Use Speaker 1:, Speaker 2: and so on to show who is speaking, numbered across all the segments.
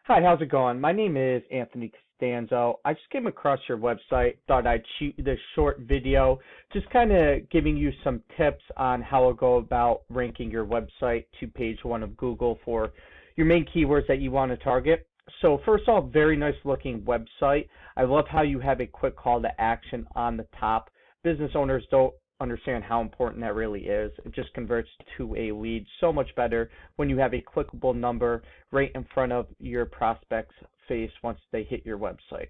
Speaker 1: Hi, how's it going? My name is Anthony Costanzo. I just came across your website, thought I'd shoot you this short video, just kind of giving you some tips on how to go about ranking your website to page one of Google for your main keywords that you want to target. So first off, very nice looking website. I love how you have a quick call to action on the top. Business owners don't understand how important that really is. It just converts to a lead so much better when you have a clickable number right in front of your prospect's face once they hit your website.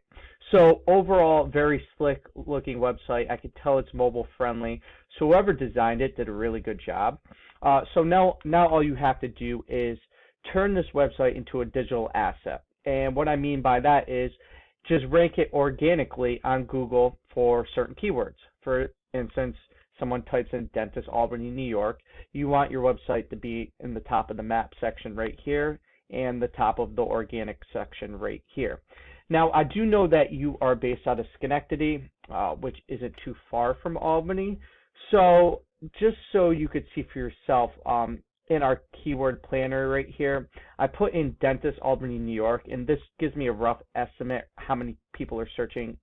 Speaker 1: So overall, very slick looking website. I could tell it's mobile friendly. So whoever designed it did a really good job. So now all you have to do is turn this website into a digital asset. And what I mean by that is just rank it organically on Google for certain keywords. For instance, someone types in Dentist Albany, New York, you want your website to be in the top of the map section right here and the top of the organic section right here. Now, I do know that you are based out of Schenectady, which isn't too far from Albany. So just so you could see for yourself, in our keyword planner right here, I put in Dentist Albany, New York, and this gives me a rough estimate how many people are searching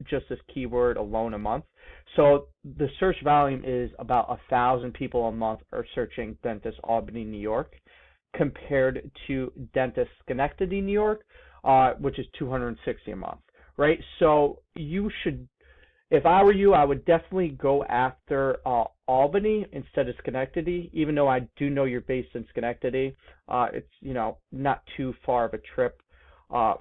Speaker 1: just this keyword alone a month. So the search volume is about 1,000 people a month are searching Dentist Albany, New York, compared to Dentist Schenectady, New York, which is 260 a month, right? So you should, if I were you, I would definitely go after Albany instead of Schenectady, even though I do know you're based in Schenectady. It's, not too far of a trip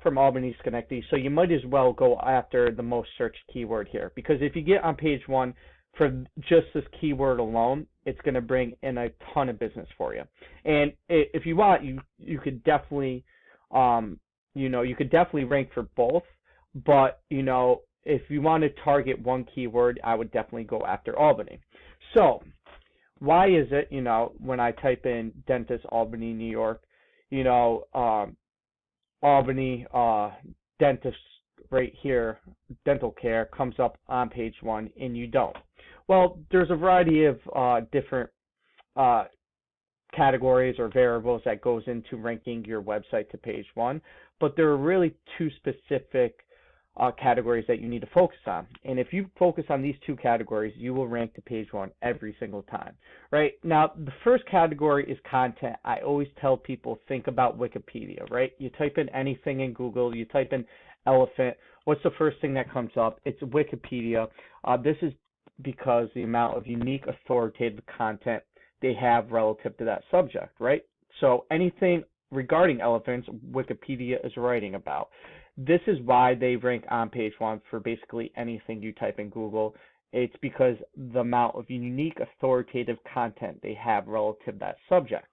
Speaker 1: from Albany to Schenectady, so you might as well go after the most searched keyword here, because if you get on page one for just this keyword alone, it's going to bring in a ton of business for you. And if you want, you could definitely, you could definitely rank for both, but, if you want to target one keyword, I would definitely go after Albany. So why is it, when I type in Dentist Albany, New York, Albany dentist right here, dental care comes up on page one and you don't? Well, there's a variety of different categories or variables that goes into ranking your website to page one, but there are really two specific categories that you need to focus on. And if you focus on these two categories, you will rank to page one every single time, right? Now, the first category is content. I always tell people, think about Wikipedia, right? You type in anything in Google, you type in elephant, what's the first thing that comes up? It's Wikipedia. This is because the amount of unique authoritative content they have relative to that subject, right? So anything regarding elephants, Wikipedia is writing about. This is why they rank on page one for basically anything you type in Google. It's because the amount of unique authoritative content they have relative to that subject.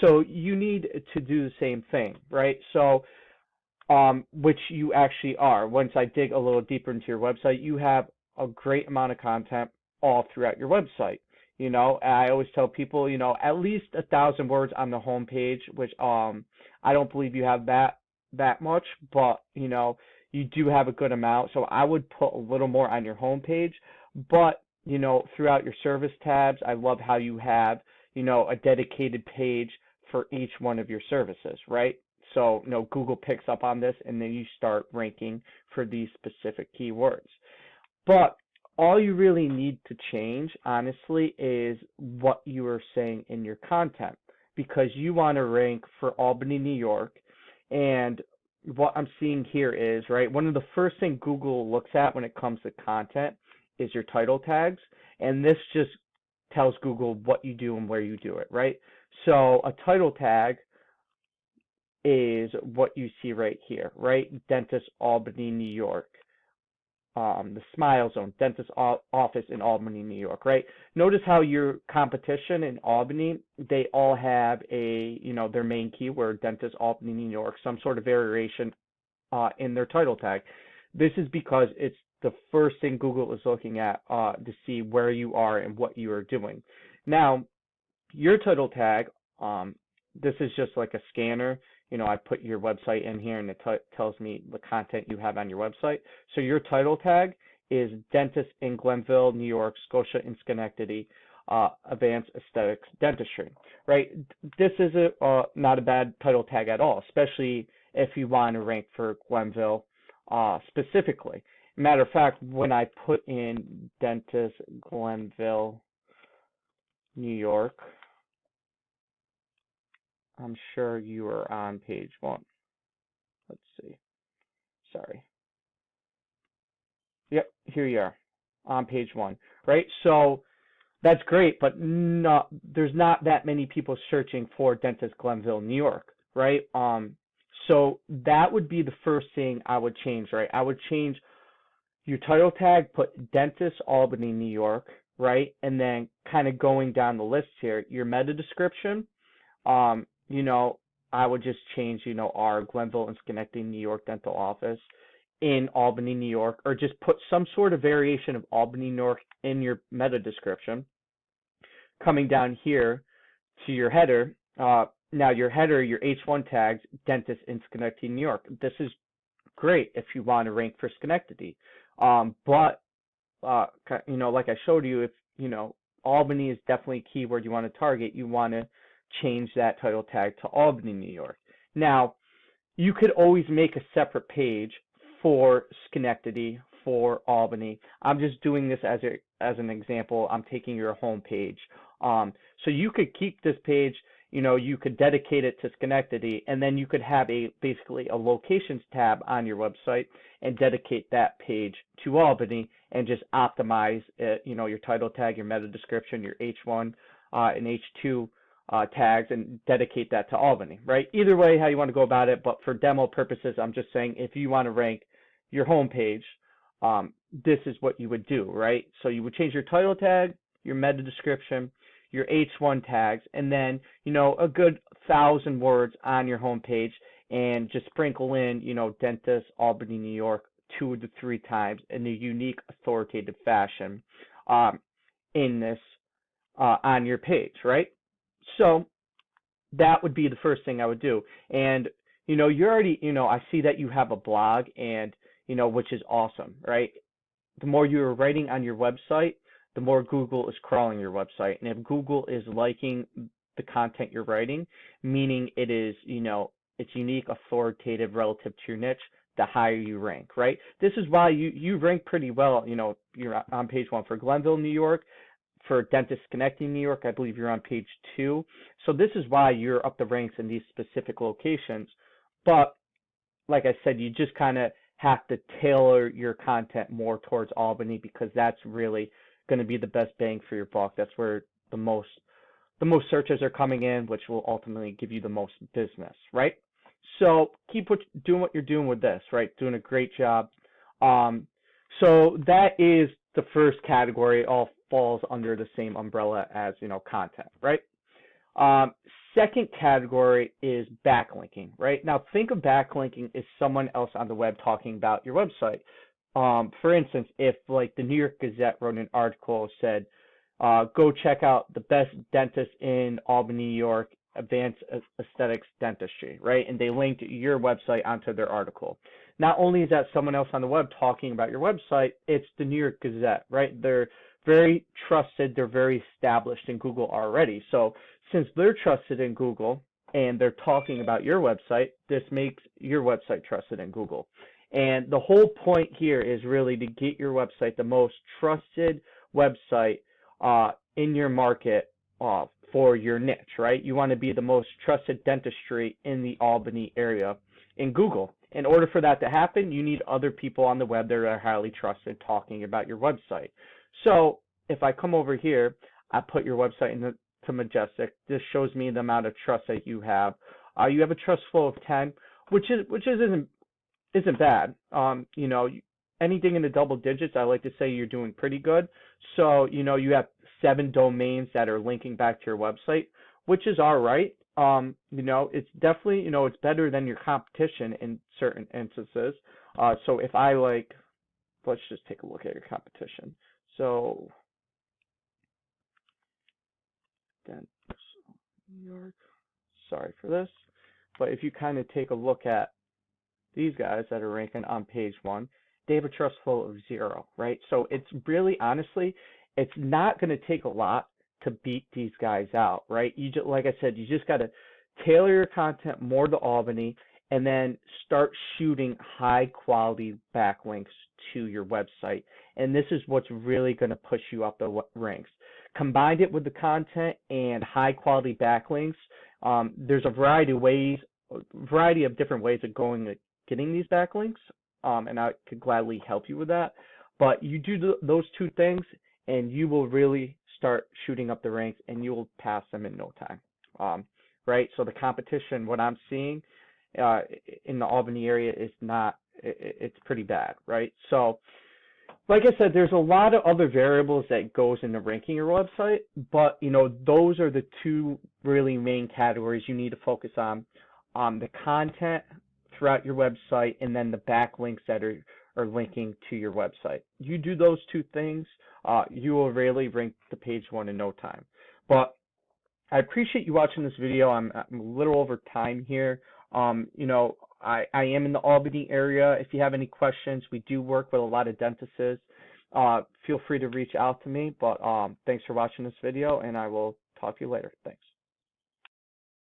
Speaker 1: So you need to do the same thing, right? So, which you actually are. Once I dig a little deeper into your website, you have a great amount of content all throughout your website. I always tell people, at least 1,000 words on the home page, which I don't believe you have that much, but you do have a good amount. So I would put a little more on your home page, but throughout your service tabs, I love how you have a dedicated page for each one of your services, right? So Google picks up on this, and then you start ranking for these specific keywords. But all you really need to change, honestly, is what you are saying in your content, because you want to rank for Albany, New York. And what I'm seeing here is, right, one of the first things Google looks at when it comes to content is your title tags. And this just tells Google what you do and where you do it, right? So a title tag is what you see right here, right? Dentist Albany, New York. The Smile Zone, dentist office in Albany, New York, right? Notice how your competition in Albany, they all have their main keyword, dentist Albany, New York, some sort of variation in their title tag. This is because it's the first thing Google is looking at to see where you are and what you are doing. Now, your title tag, this is just like a scanner. I put your website in here and it tells me the content you have on your website. So your title tag is Dentist in Glenville, New York, Scotia, and Schenectady, Advanced Aesthetics Dentistry, right? This is not a bad title tag at all, especially if you want to rank for Glenville specifically. Matter of fact, when I put in dentist Glenville, New York, I'm sure you are on page 1. Let's see. Sorry. Yep, here you are on page 1, right? So that's great, but there's not that many people searching for dentist Glenville, New York, right? So that would be the first thing I would change, right? I would change your title tag, put dentist Albany, New York, right? And then kind of going down the list here, your meta description, you know, I would just change, our Glenville and Schenectady, New York dental office in Albany, New York, or just put some sort of variation of Albany, New York in your meta description. Coming down here to your header, now your header, your H1 tags, dentist in Schenectady, New York. This is great if you want to rank for Schenectady. But like I showed you, if, Albany is definitely a keyword you want to target, you want to change that title tag to Albany, New York. Now, you could always make a separate page for Schenectady, for Albany. I'm just doing this as an example. I'm taking your home page. So you could keep this page, you could dedicate it to Schenectady, and then you could have basically a locations tab on your website and dedicate that page to Albany and just optimize it, your title tag, your meta description, your H1 and H2 tags, and dedicate that to Albany, right? Either way, how you want to go about it, but for demo purposes, I'm just saying if you want to rank your home page, this is what you would do, right? So you would change your title tag, your meta description, your H1 tags, and then, a good 1,000 words on your home page, and just sprinkle in, dentist, Albany, New York, 2 to 3 times in a unique, authoritative fashion in this on your page, right? So that would be the first thing I would do. And, you're already, I see that you have a blog, and, which is awesome, right? The more you're writing on your website, the more Google is crawling your website. And if Google is liking the content you're writing, meaning it is, it's unique, authoritative, relative to your niche, the higher you rank, right? This is why you rank pretty well. You're on page 1 for Glenville, New York. For dentist Schenectady, New York, I believe you're on page 2. So this is why you're up the ranks in these specific locations. But like I said, you just kind of have to tailor your content more towards Albany, because that's really going to be the best bang for your buck. That's where the most searches are coming in, which will ultimately give you the most business, right? So keep doing what you're doing with this, right? Doing a great job. So that is the first category. All falls under the same umbrella as, content, right? Second category is backlinking, right? Now think of backlinking as someone else on the web talking about your website. For instance, if like the New York Gazette wrote an article, said, go check out the best dentist in Albany, New York, advanced aesthetics dentistry, right? And they linked your website onto their article. Not only is that someone else on the web talking about your website, it's the New York Gazette, right? They're very trusted. They're very established in Google already. So since they're trusted in Google and they're talking about your website, this makes your website trusted in Google. And the whole point here is really to get your website the most trusted website in your market for your niche, right? You want to be the most trusted dentistry in the Albany area in Google. In order for that to happen, you need other people on the web that are highly trusted talking about your website. So if I come over here, I put your website into Majestic. This shows me the amount of trust that you have. You have a trust flow of 10, which isn't bad. Anything in the double digits, I like to say you're doing pretty good. So, you have 7 domains that are linking back to your website, which is all right. It's definitely, it's better than your competition in certain instances. So if I let's just take a look at your competition. So, New York, sorry for this, but if you kind of take a look at these guys that are ranking on page 1, they have a trust flow of 0, right? So it's really, honestly, it's not going to take a lot to beat these guys out, right? Like I said, you just got to tailor your content more to Albany, and then start shooting high quality backlinks to your website. And this is what's really going to push you up the ranks. Combine it with the content and high quality backlinks. There's a variety of different ways of getting these backlinks, and I could gladly help you with that. But you do those two things, and you will really start shooting up the ranks, and you will pass them in no time. Right? So the competition, what I'm seeing in the Albany area is not, it's pretty bad, right? So like I said, there's a lot of other variables that goes into ranking your website, but those are the two really main categories you need to focus on the content throughout your website, and then the backlinks that are linking to your website. You do those two things, you will really rank the page one in no time. But I appreciate you watching this video. I'm a little over time here. I am in the Albany area. If you have any questions, we do work with a lot of dentists. Feel free to reach out to me. But thanks for watching this video, and I will talk to you later. Thanks.